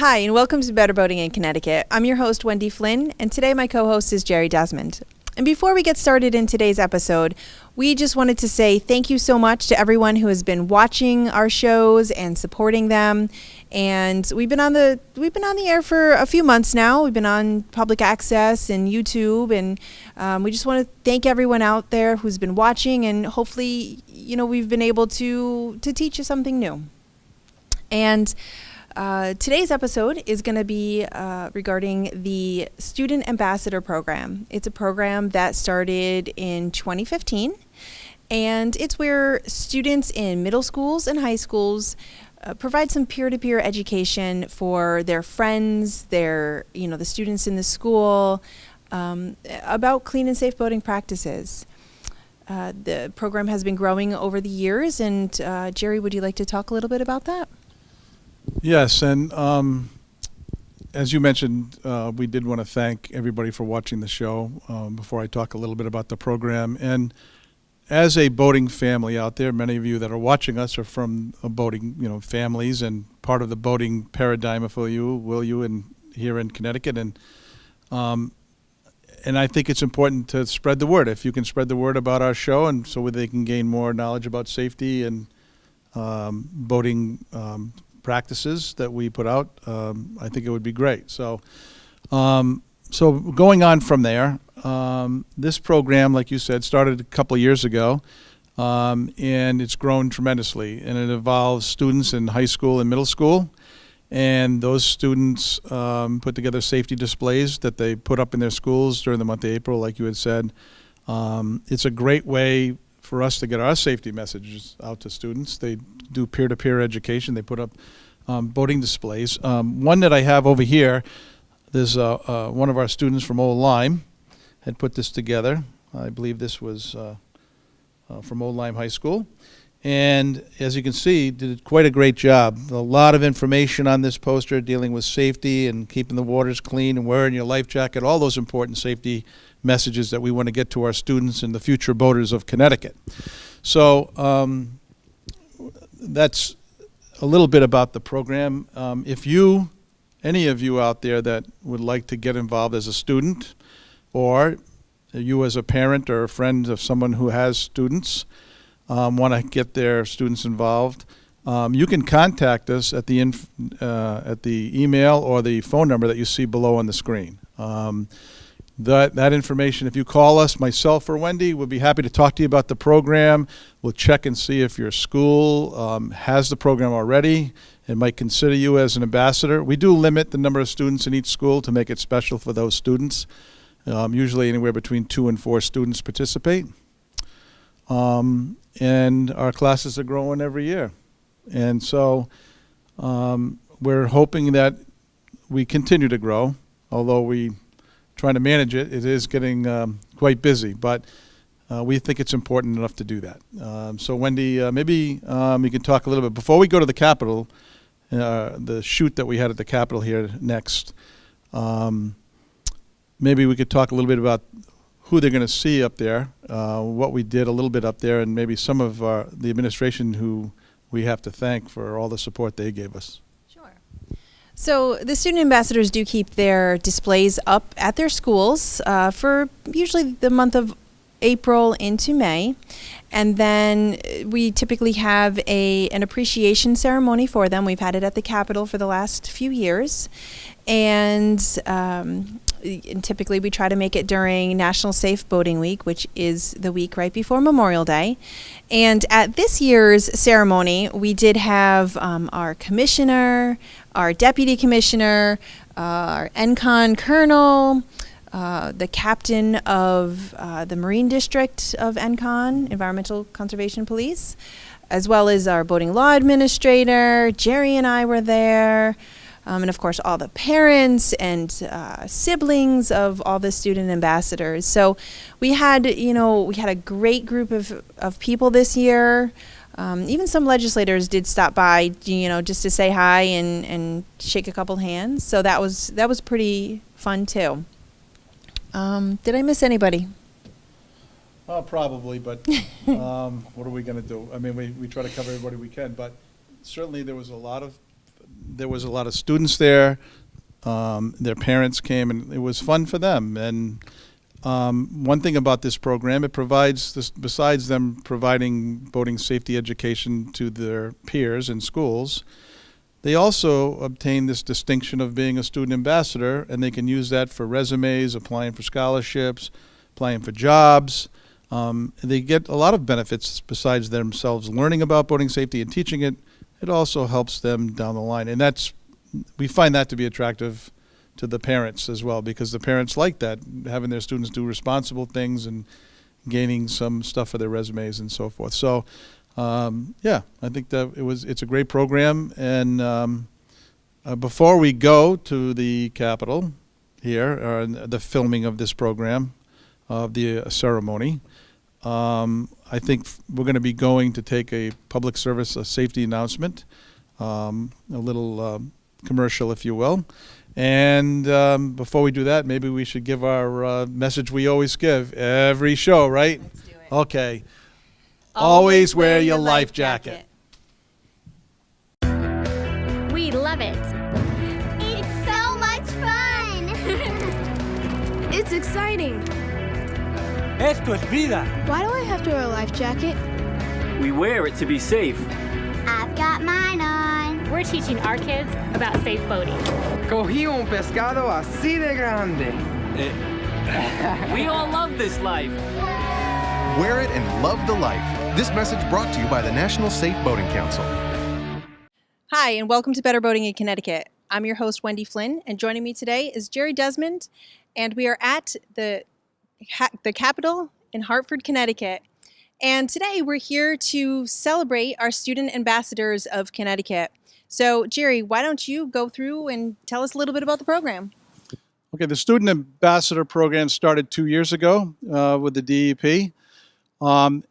Hi, and welcome to Better Boating in Connecticut. I'm your host, Wendy Flynn, and today my co-host is Jerry Desmond. And before we get started in today's episode, we just wanted to say thank you so much to everyone who has been watching our shows and supporting them. And we've been on the air for a few months now. We've been on public access and YouTube, and we just want to thank everyone out there who's been watching, and hopefully, we've been able to teach you something new. And today's episode is going to be regarding the Student Ambassador Program. It's a program that started in 2015, and it's where students in middle schools and high schools provide some peer-to-peer education for their friends, the students in the school, about clean and safe boating practices. The program has been growing over the years, and Jerry, would you like to talk a little bit about that? Yes, and as you mentioned, we did want to thank everybody for watching the show before I talk a little bit about the program. And as a boating family out there, many of you that are watching us are from boating, families and part of the boating paradigm for you, and here in Connecticut. And I think it's important to spread the word. If you can spread the word about our show, and so they can gain more knowledge about safety and boating practices that we put out, I think it would be great. So going on from there, this program, like you said, started a couple of years ago, and it's grown tremendously. And it involves students in high school and middle school, and those students put together safety displays that they put up in their schools during the month of April, like you had said. It's a great way for us to get our safety messages out to students. They do peer-to-peer education. They put up boating displays. One that I have over here, there's one of our students from Old Lyme had put this together. I believe this was from Old Lyme High School. And as you can see, did quite a great job. A lot of information on this poster dealing with safety and keeping the waters clean and wearing your life jacket, all those important safety messages that we want to get to our students and the future boaters of Connecticut. So that's a little bit about the program. If any of you out there that would like to get involved as a student, or you as a parent or a friend of someone who has students, want to get their students involved, you can contact us at the email or the phone number that you see below on the screen. That information, if you call us, myself or Wendy, we'll be happy to talk to you about the program. We'll check and see if your school has the program already and might consider you as an ambassador. We do limit the number of students in each school to make it special for those students. Usually anywhere between 2 and 4 students participate. And our classes are growing every year. And so we're hoping that we continue to grow, although we trying to manage it. It is getting quite busy, but we think it's important enough to do that. So Wendy, maybe you can talk a little bit before we go to the Capitol, the shoot that we had at the Capitol here next. Maybe we could talk a little bit about who they're going to see up there, what we did a little bit up there, and maybe some of the administration who we have to thank for all the support they gave us. So the student ambassadors do keep their displays up at their schools for usually the month of April into May, and then we typically have an appreciation ceremony for them. We've had it at the Capitol for the last few years, and typically we try to make it during National Safe Boating Week, which is the week right before Memorial Day. And at this year's ceremony, we did have our commissioner, our deputy commissioner, our NCON colonel, the captain of the Marine District of NCON, Environmental Conservation Police, as well as our boating law administrator. Jerry and I were there. And of course, all the parents and siblings of all the student ambassadors. So we had a great group of people this year. Even some legislators did stop by, just to say hi and shake a couple hands. So that was pretty fun too. Did I miss anybody? Probably, but what are we going to do? I mean, we try to cover everybody we can, but certainly there was a lot of there was a lot of students there. Their parents came, and it was fun for them. And one thing about this program, it provides, besides them providing boating safety education to their peers in schools, they also obtain this distinction of being a student ambassador, and they can use that for resumes, applying for scholarships, applying for jobs. They get a lot of benefits besides themselves learning about boating safety and teaching it. It also helps them down the line, and we find that to be attractive to the parents as well, because the parents like that, having their students do responsible things and gaining some stuff for their resumes and so forth. So, yeah, I think that it's a great program. And before we go to the Capitol here, or the filming of this program, of the ceremony, I think we're going to be going to take a public service, a safety announcement, a little commercial, if you will. And before we do that, maybe we should give our message we always give every show, right? Let's do it. Okay. Always wear your life jacket. We love it. It's so much fun! It's exciting. Esto es vida. Why do I have to wear a life jacket? We wear it to be safe. I've got mine on. We're teaching our kids about safe boating. Cogí un pescado así de grande. We all love this life. Wear it and love the life. This message brought to you by the National Safe Boating Council. Hi, and welcome to Better Boating in Connecticut. I'm your host, Wendy Flynn, and joining me today is Jerry Desmond, and we are at the Capitol in Hartford, Connecticut. And today we're here to celebrate our student ambassadors of Connecticut. So, Jerry, why don't you go through and tell us a little bit about the program? Okay, the Student Ambassador Program started 2 years ago with the DEP.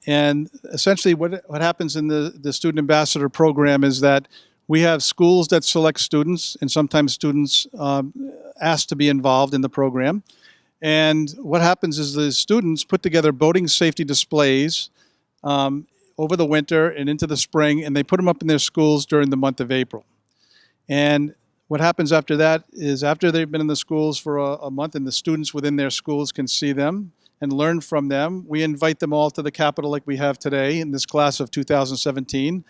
And essentially what happens in the Student Ambassador Program is that we have schools that select students, and sometimes students ask to be involved in the program. And what happens is the students put together boating safety displays over the winter and into the spring, and they put them up in their schools during the month of April. And what happens after that is, after they've been in the schools for a month and the students within their schools can see them and learn from them, we invite them all to the Capitol like we have today in this class of 2017.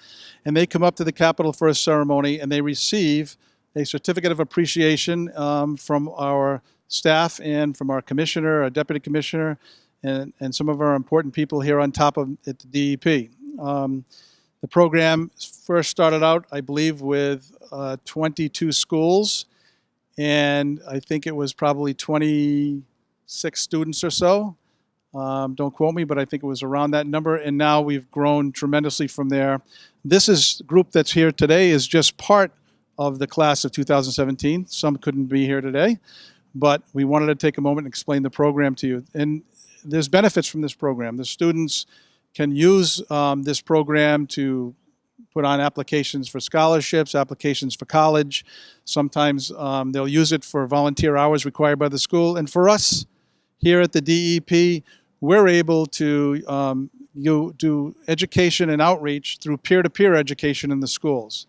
And they come up to the Capitol for a ceremony, and they receive a certificate of appreciation from our staff and from our commissioner, our deputy commissioner, and some of our important people here on top of at the DEP. The program first started out, I believe, with 22 schools, and I think it was probably 26 students or so. Don't quote me, but I think it was around that number, and now we've grown tremendously from there. This group that's here today is just part of the class of 2017. Some couldn't be here today, but we wanted to take a moment and explain the program to you. And there's benefits from this program. The students can use this program to put on applications for scholarships, applications for college. Sometimes they'll use it for volunteer hours required by the school. And for us here at the DEP, we're able to do education and outreach through peer-to-peer education in the schools.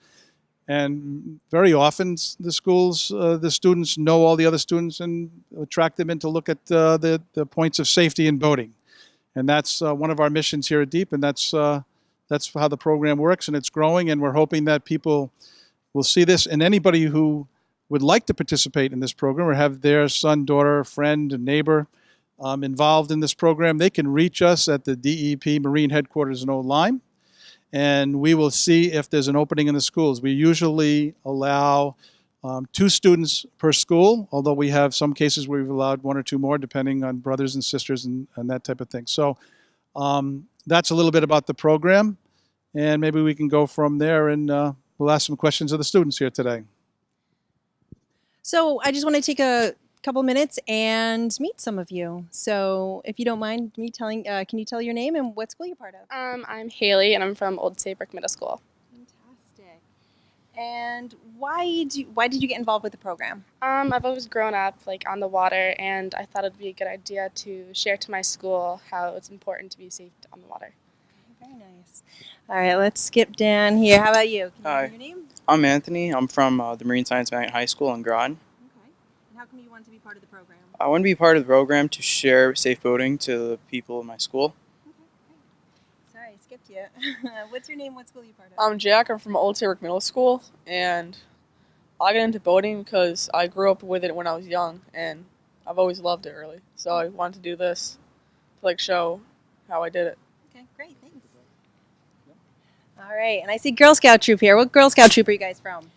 And very often the schools, the students know all the other students and attract them in to look at the points of safety in boating. And that's one of our missions here at DEEP, and that's how the program works, and it's growing, and we're hoping that people will see this. And anybody who would like to participate in this program or have their son, daughter, friend, neighbor involved in this program, they can reach us at the DEP Marine Headquarters in Old Lyme, and we will see if there's an opening in the schools. We usually allow 2 students per school, although we have some cases where we've allowed 1 or 2 more, depending on brothers and sisters and that type of thing. So that's a little bit about the program, and maybe we can go from there, and we'll ask some questions of the students here today. So I just want to take a couple minutes and meet some of you. So if you don't mind me telling, can you tell your name and what school you're part of? I'm Haley, and I'm from Old Saybrook Middle School. Fantastic. And why did you get involved with the program? I've always grown up on the water, and I thought it'd be a good idea to share to my school how it's important to be safe on the water. Very nice. All right, let's skip down here. How about you? Can you Hi. give your name? I'm Anthony. I'm from the Marine Science Magnet High School in Groton. Okay. And how come you want to be part of the program? I want to be part of the program to share safe boating to the people in my school. Okay, great. Sorry, I skipped you. What's your name? What school are you part of? I'm Jack. I'm from Old Saybrook Middle School, and I got into boating because I grew up with it when I was young, and I've always loved it, really. So I wanted to do this to, like, show how I did it. Okay, great. Thanks. All right, and I see Girl Scout troop here. What Girl Scout troop are you guys from?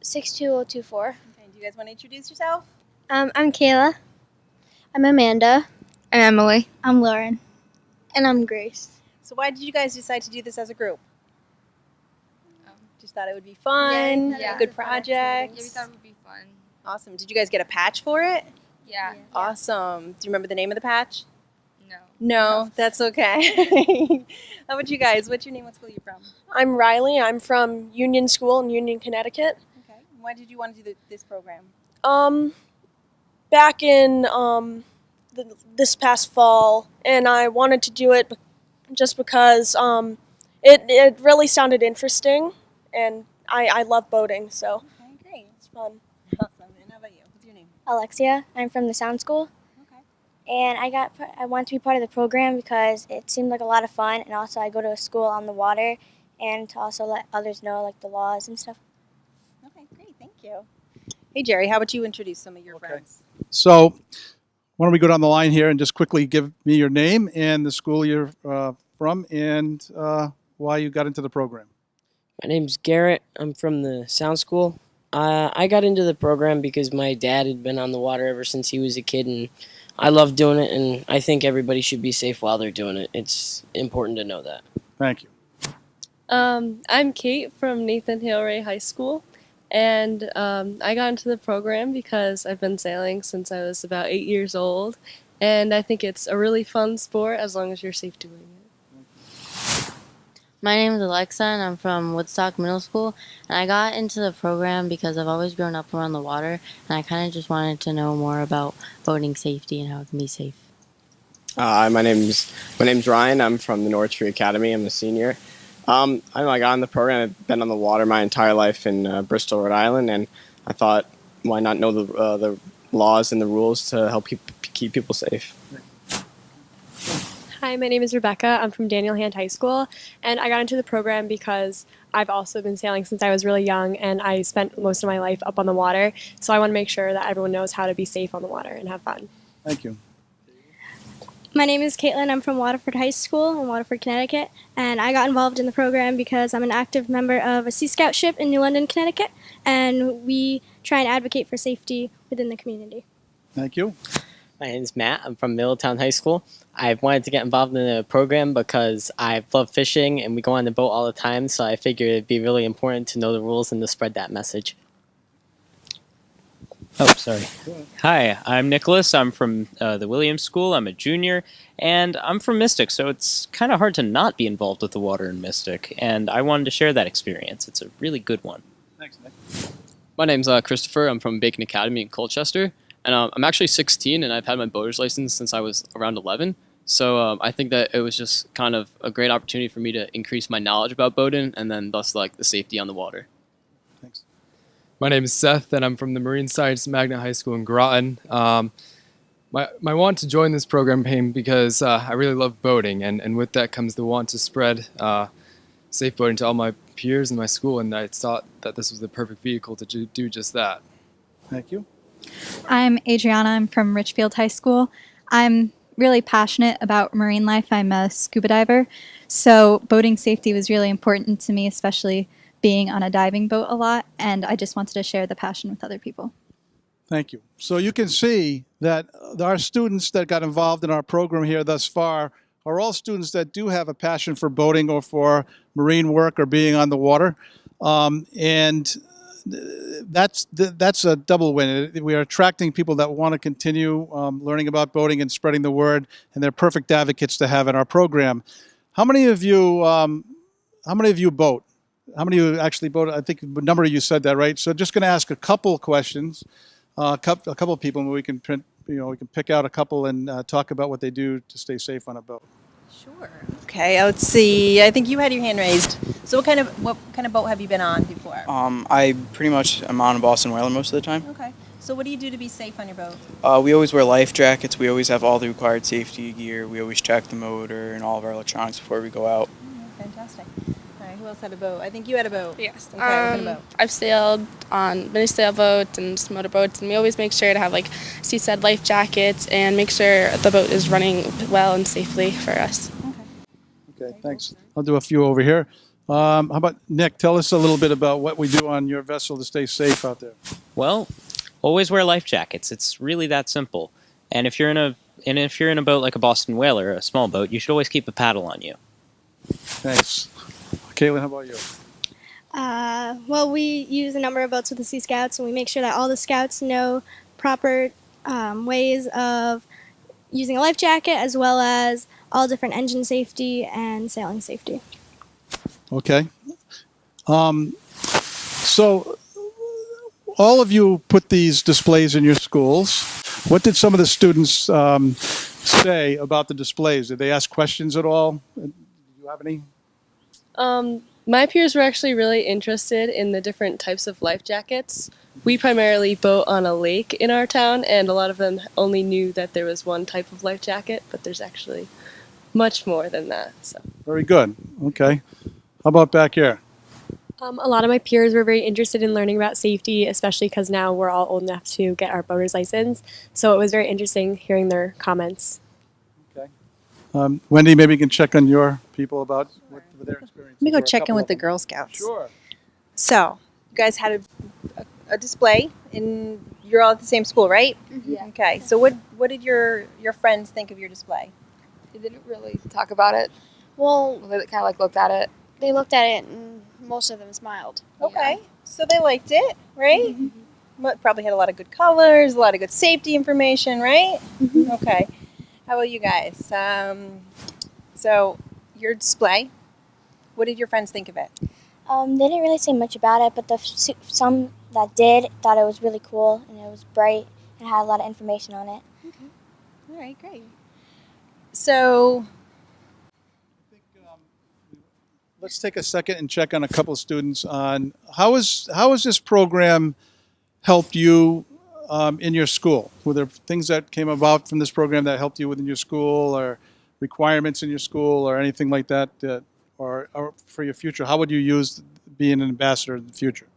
62024. Okay, do you guys want to introduce yourself? I'm Kayla. I'm Amanda. I'm Emily. I'm Lauren. And I'm Grace. So why did you guys decide to do this as a group? Just thought it would be fun, a good project. Yeah, we thought it would be fun. Awesome. Did you guys get a patch for it? Yeah. Awesome. Do you remember the name of the patch? No. No, that's okay. How about you guys? What's your name? What school are you from? I'm Riley. I'm from Union School in Union, Connecticut. Okay. Why did you want to do this program? Back in this past fall, and I wanted to do it just because it really sounded interesting, and I love boating, so Okay, great. it's fun. Awesome. And how about you? What's your name? Alexia. I'm from the Sound School. Okay. And I wanted to be part of the program because it seemed like a lot of fun, and also I go to a school on the water, and to also let others know like the laws and stuff. Okay, great. Thank you. Hey, Jerry, how about you introduce some of your friends? So why don't we go down the line here and just quickly give me your name and the school you're from and why you got into the program. My name's Garrett. I'm from the Sound School. I got into the program because my dad had been on the water ever since he was a kid, and I love doing it, and I think everybody should be safe while they're doing it. It's important to know that. Thank you. I'm Kate from Nathan Hale Ray High School, and I got into the program because I've been sailing since I was about 8 years old, and I think it's a really fun sport as long as you're safe doing it. My name is Alexa, and I'm from Woodstock Middle School, and I got into the program because I've always grown up around the water, and I kind of just wanted to know more about boating safety and how it can be safe. My name's Ryan. I'm from the Norwich Free Academy. I'm a senior. I got in the program. I've been on the water my entire life in Bristol, Rhode Island, and I thought, why not know the laws and the rules to help keep people safe? Hi, my name is Rebecca. I'm from Daniel Hand High School, and I got into the program because I've also been sailing since I was really young, and I spent most of my life up on the water, so I want to make sure that everyone knows how to be safe on the water and have fun. Thank you. My name is Caitlin. I'm from Waterford High School in Waterford, Connecticut, and I got involved in the program because I'm an active member of a Sea Scout ship in New London, Connecticut, and we try and advocate for safety within the community. Thank you. My name is Matt. I'm from Middletown High School. I wanted to get involved in the program because I love fishing and we go on the boat all the time, so I figured it'd be really important to know the rules and to spread that message. Oh, sorry. Hi, I'm Nicholas. I'm from the Williams School. I'm a junior, and I'm from Mystic, so it's kind of hard to not be involved with the water in Mystic, and I wanted to share that experience. It's a really good one. Thanks, Nick. My name's Christopher. I'm from Bacon Academy in Colchester, and I'm actually 16, and I've had my boater's license since I was around 11. So I think that it was just kind of a great opportunity for me to increase my knowledge about boating, and then thus like the safety on the water. Thanks. My name is Seth, and I'm from the Marine Science Magnet High School in Groton. My want to join this program came because I really love boating, and with that comes the want to spread safe boating to all my peers in my school, and I thought that this was the perfect vehicle to do just that. Thank you. I'm Adriana. I'm from Richfield High School. I'm really passionate about marine life. I'm a scuba diver, so boating safety was really important to me, especially being on a diving boat a lot, and I just wanted to share the passion with other people. Thank you. So you can see that our students that got involved in our program here thus far are all students that do have a passion for boating or for marine work or being on the water. And that's a double win. We are attracting people that want to continue learning about boating and spreading the word, and they're perfect advocates to have in our program. How many of you boat? How many of you actually boat? I think a number of you said that, right? So just going to ask a couple questions, a couple of people, and we can pick out a couple and talk about what they do to stay safe on a boat. Sure. Okay, let's see. I think you had your hand raised. So what kind of boat have you been on before? I pretty much am on a Boston Whaler most of the time. Okay. So what do you do to be safe on your boat? We always wear life jackets. We always have all the required safety gear. We always check the motor and all of our electronics before we go out. Fantastic. All right, who else had a boat? I think you had a boat. Yes. Okay, what kind of boat? I've sailed on many sailboats and just motorboats, and we always make sure to have, like Steve said, life jackets and make sure the boat is running well and safely for us. Okay, thanks. I'll do a few over here. How about Nick? Tell us a little bit about what we do on your vessel to stay safe out there. Well, always wear life jackets. It's really that simple. And if you're in a boat like a Boston Whaler, a small boat, you should always keep a paddle on you. Thanks. Caitlin, how about you? Well, we use a number of boats with the Sea Scouts, and we make sure that all the scouts know proper ways of using a life jacket, as well as all different engine safety and sailing safety. Okay. So all of you put these displays in your schools. What did some of the students say about the displays? Did they ask questions at all? Do you have any? My peers were actually really interested in the different types of life jackets. We primarily boat on a lake in our town, and a lot of them only knew that there was one type of life jacket, but there's actually much more than that. So. Very good. Okay. How about back here? A lot of my peers were very interested in learning about safety, especially because now we're all old enough to get our boater's license. So it was very interesting hearing their comments. Okay. Wendy, maybe you can check on your people about what their experience. Let me go check in with the Girl Scouts. Sure. So, you guys had a display, and you're all at the same school, right? Yeah. Okay. So, what did your friends think of your display? They didn't really talk about it. Well, They kind of like looked at it. they looked at it and most of them smiled. Okay. So they liked it, right? Probably had a lot of good colors, a lot of good safety information, right? Okay. How about you guys? So your display, what did your friends think of it? They didn't really say much about it, but some that did thought it was really cool and it was bright and had a lot of information on it. All right, great. So Let's take a second and check on a couple of students on how has this program helped you in your school? Were there things that came about from this program that helped you within your school, or requirements in your school, or anything like that, or for your future? How would you use being an ambassador in the future?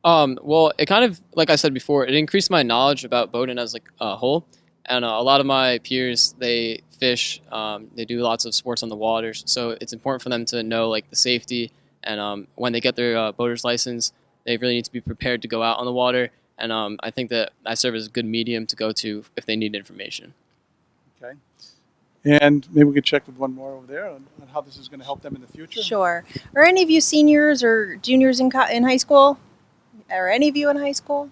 Well, it kind of, like I said before, it increased my knowledge about boating as like a whole. And a lot of my peers, they fish, they do lots of sports on the waters. So it's important for them to know like the safety. And when they get their boater's license, they really need to be prepared to go out on the water. And I think that I serve as a good medium to go to if they need information. Okay. And maybe we could check with one more over there on how this is going to help them in the future. Sure. Are any of you seniors or juniors in high school? Are any of you in high school?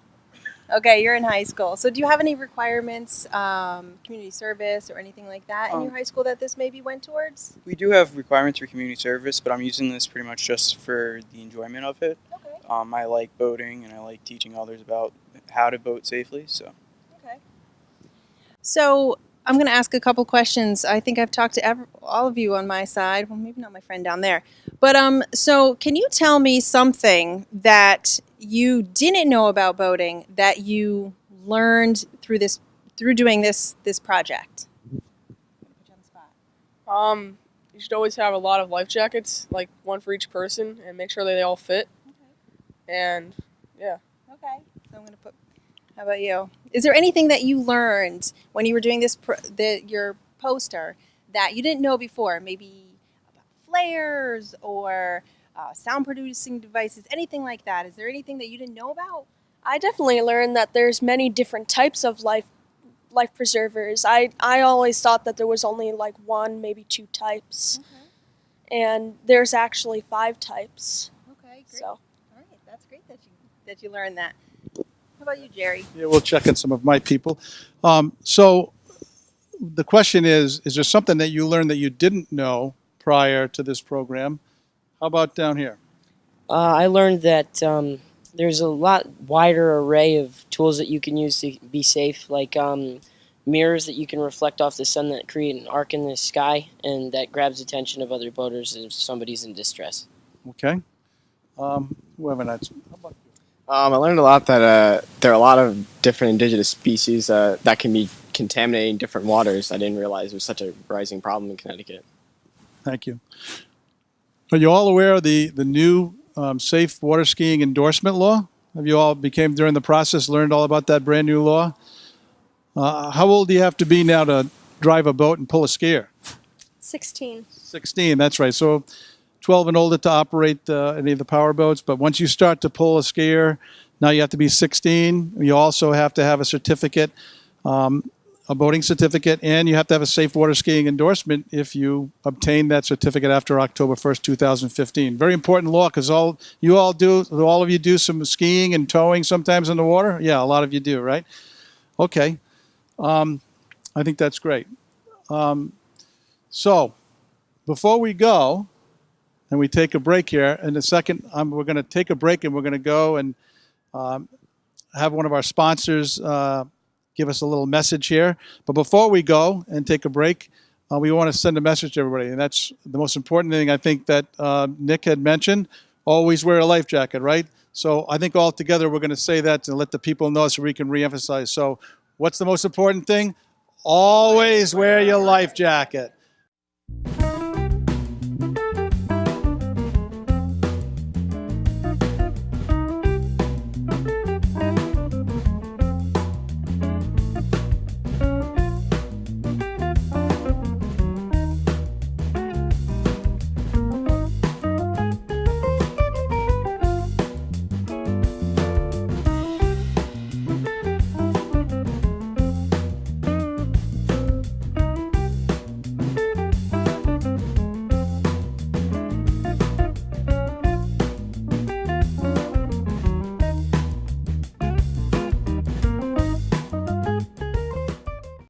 Okay, you're in high school. So do you have any requirements, community service or anything like that in your high school that this maybe went towards? We do have requirements for community service, but I'm using this pretty much just for the enjoyment of it. Okay. I like boating and I like teaching others about how to boat safely. So. Okay. So I'm going to ask a couple questions. I think I've talked to all of you on my side. Well, maybe not my friend down there. But so can you tell me something that you didn't know about boating that you learned through doing this project? You should always have a lot of life jackets, like one for each person, and make sure that they all fit. Okay. And yeah. Okay. So I'm going to put. How about you? Is there anything that you learned when you were doing this your poster that you didn't know before? Maybe about flares or sound producing devices, anything like that. Is there anything that you didn't know about? I definitely learned that there's many different types of life preservers. I always thought that there was only like one, maybe two types. Okay. And there's actually 5 types. Okay, great. So. All right, that's great that you learned that. How about you, Jerry? Yeah, we'll check on some of my people. So the question is there something that you learned that you didn't know prior to this program? How about down here? I learned that there's a lot wider array of tools that you can use to be safe. Like mirrors that you can reflect off the sun that create an arc in the sky, and that grabs attention of other boaters if somebody's in distress. Okay. Whoever that's. I learned a lot that there are a lot of different indigenous species that can be contaminating different waters. I didn't realize it was such a rising problem in Connecticut. Thank you. Are you all aware of the new safe water skiing endorsement law? Have you all became during the process learned all about that brand new law? How old do you have to be now to drive a boat and pull a skier? 16. 16, that's right. So 12 and older to operate any of the power boats. But once you start to pull a skier, now you have to be 16. You also have to have a certificate, a boating certificate, and you have to have a safe water skiing endorsement if you obtain that certificate after October 1st, 2015. Very important law because all of you do some skiing and towing sometimes in the water? Yeah, a lot of you do, right? Okay. I think that's great. So before we go, and we take a break here, in a second, we're going to take a break and we're going to go and have one of our sponsors give us a little message here. But before we go and take a break, we want to send a message to everybody. And that's the most important thing I think that Nick had mentioned. Always wear a life jacket, right? So I think all together we're going to say that to let the people know so we can reemphasize. So what's the most important thing? Always wear your life jacket.